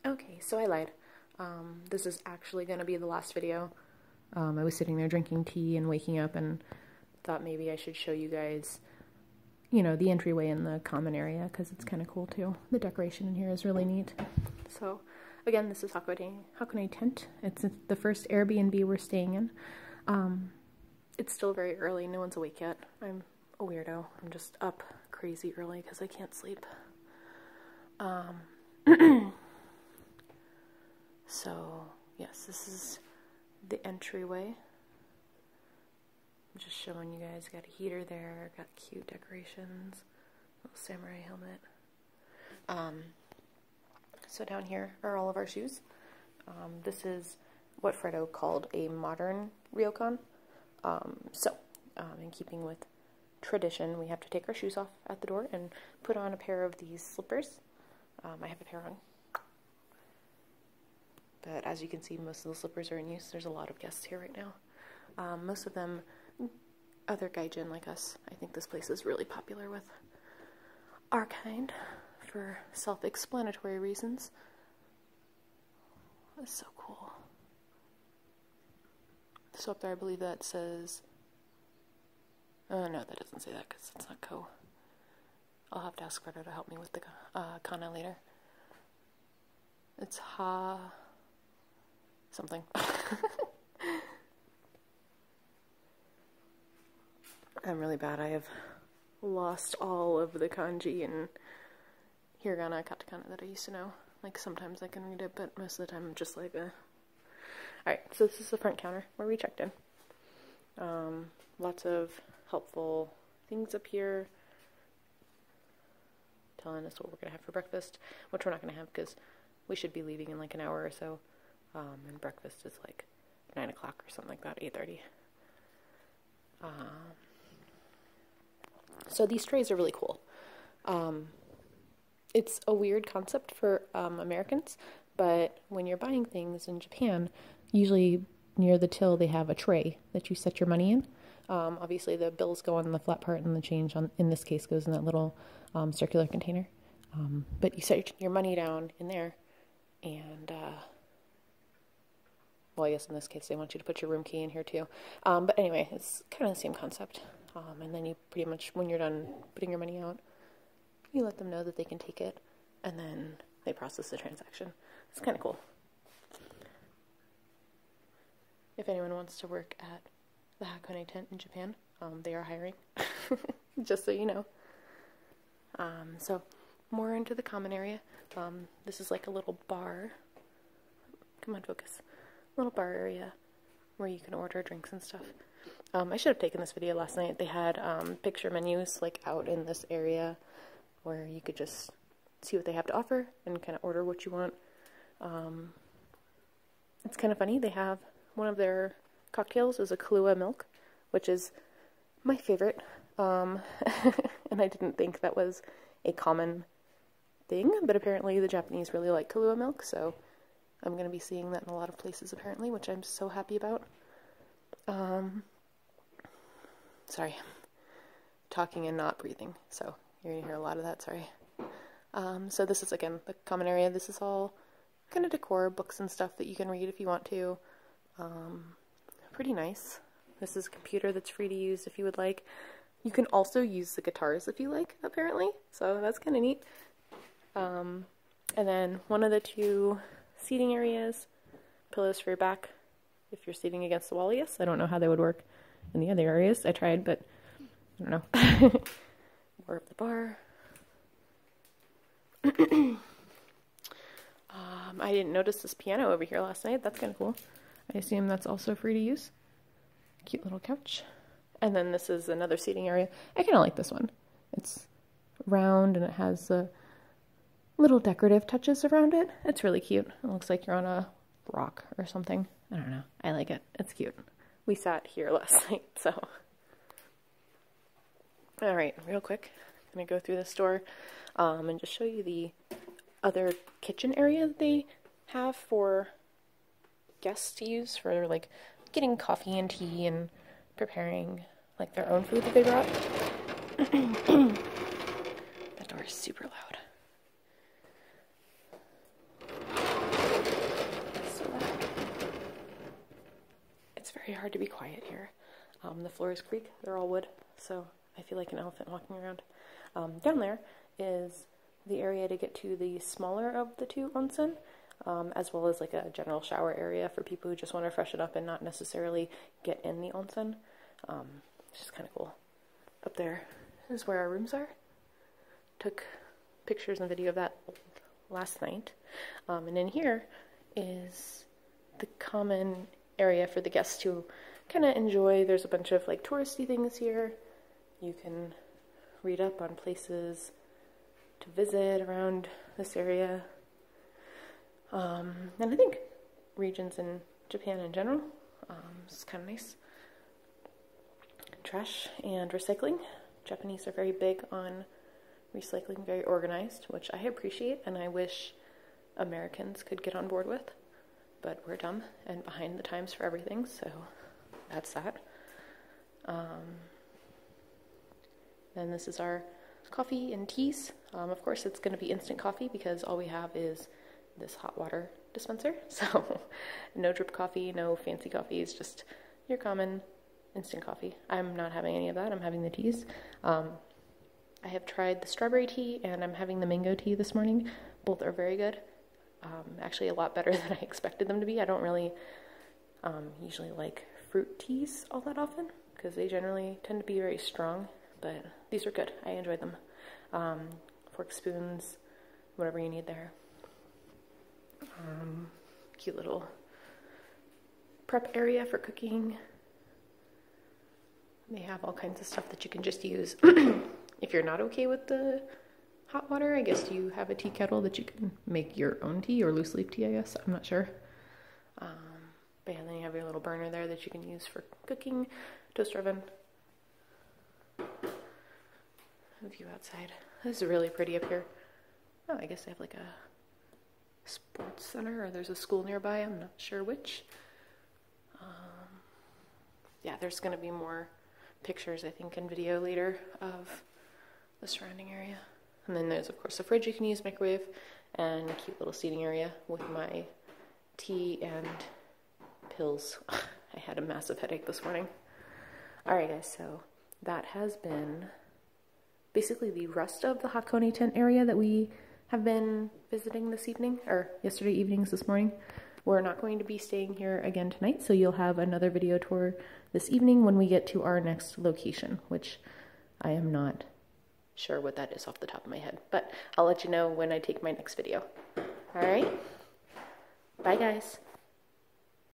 Okay, so I lied. This is actually going to be the last video. I was sitting there drinking tea and waking up and thought maybe I should show you guys, you know, the entryway in the common area, because it's kind of cool too. The decoration in here is really neat. So, again, this is Hakone Tent. It's the first Airbnb we're staying in. It's still very early, no one's awake yet. I'm a weirdo. I'm just up crazy early because I can't sleep. So, yes, this is the entryway. I'm just showing you guys, got a heater there, got cute decorations, little samurai helmet. So down here are all of our shoes. This is what Fredo called a modern ryokan. In keeping with tradition, we have to take our shoes off at the door and put on a pair of these slippers. I have a pair on. But as you can see, most of the slippers are in use. There's a lot of guests here right now. Most of them, other gaijin like us. I think this place is really popular with our kind for self-explanatory reasons. That's so cool. So up there, I believe that says... Oh, no, that doesn't say that because it's not ko. I'll have to ask Fredo to help me with the kana later. It's ha... something. I'm really bad. I have lost all of the kanji and hiragana, katakana that I used to know. Like, sometimes I can read it, but most of the time I'm just like, Alright, so this is the front counter where we checked in. Lots of helpful things up here. Telling us what we're going to have for breakfast, which we're not going to have because we should be leaving in like an hour or so. And breakfast is like 9 o'clock or something like that, 8:30. So these trays are really cool. It's a weird concept for Americans, but when you're buying things in Japan, usually near the till they have a tray that you set your money in. Obviously the bills go on the flat part and the change in this case goes in that little circular container. But you set your money down in there and well, I guess in this case they want you to put your room key in here too. But anyway, it's kind of the same concept. And then you pretty much, when you're done putting your money out, you let them know that they can take it, and then they process the transaction. It's kind of cool. If anyone wants to work at the Hakone Tent in Japan, they are hiring, just so you know. So, more into the common area. This is like a little bar. Come on, focus. Little bar area where you can order drinks and stuff. I should have taken this video last night. They had picture menus like out in this area where you could just see what they have to offer and kind of order what you want. It's kind of funny. They have one of their cocktails is a Kahlua milk, which is my favorite. And I didn't think that was a common thing, but apparently the Japanese really like Kahlua milk, so I'm going to be seeing that in a lot of places apparently, which I'm so happy about. Sorry, talking and not breathing, so you're going to hear a lot of that, sorry. So this is, again, the common area. This is all kind of decor, books and stuff that you can read if you want to. Pretty nice. This is a computer that's free to use if you would like. You can also use the guitars if you like, apparently, so that's kind of neat. And then one of the two seating areas, pillows for your back if you're sitting against the wall, yes. I don't know how they would work in the other areas. I tried, but I don't know. More of the bar. I didn't notice this piano over here last night. That's kind of cool. I assume that's also free to use. Cute little couch. And then this is another seating area. I kind of like this one. It's round and it has little decorative touches around it. It's really cute. It looks like you're on a rock or something. I don't know. I like it. It's cute. We sat here last night, so. Alright, real quick. I'm going to go through this door and just show you the other kitchen area that they have for guests to use for, like, getting coffee and tea and preparing, like, their own food that they brought. That door is super loud. very hard to be quiet here. The floor is creak, they're all wood, so I feel like an elephant walking around. Down there is the area to get to the smaller of the two onsen, as well as like a general shower area for people who just want to freshen up and not necessarily get in the onsen. Which is kind of cool. Up there is where our rooms are. Took pictures and video of that last night. And in here is the common area for the guests to kind of enjoy. There's a bunch of like touristy things here. You can read up on places to visit around this area. And I think regions in Japan in general, it's kind of nice. Trash and recycling. Japanese are very big on recycling, very organized, which I appreciate and I wish Americans could get on board with, but we're dumb and behind the times for everything, so that's that. Then this is our coffee and teas. Of course it's going to be instant coffee because all we have is this hot water dispenser, so no drip coffee, no fancy coffees, just your common instant coffee. I'm not having any of that, I'm having the teas. I have tried the strawberry tea and I'm having the mango tea this morning. Both are very good. Actually a lot better than I expected them to be. I don't really usually like fruit teas all that often because they generally tend to be very strong, but these are good. I enjoyed them. Fork, spoons, whatever you need there. Cute little prep area for cooking. They have all kinds of stuff that you can just use. If you're not okay with the hot water, I guess you have a tea kettle that you can make your own tea, or loose leaf tea, I guess. I'm not sure. But yeah, then you have your little burner there that you can use for cooking. Toaster oven. A view outside. This is really pretty up here. Oh, I guess they have like a sports center, or there's a school nearby. I'm not sure which. Yeah, there's going to be more pictures, I think, and video later of the surrounding area. And then there's, of course, a fridge you can use, microwave, and a cute little seating area with my tea and pills. I had a massive headache this morning. Alright guys, so that has been basically the rest of the Hakone Tent area that we have been visiting this evening, or yesterday evenings, this morning. We're not going to be staying here again tonight, so you'll have another video tour this evening when we get to our next location, which I am not sure what that is off the top of my head, but I'll let you know when I take my next video. Alright? Bye guys.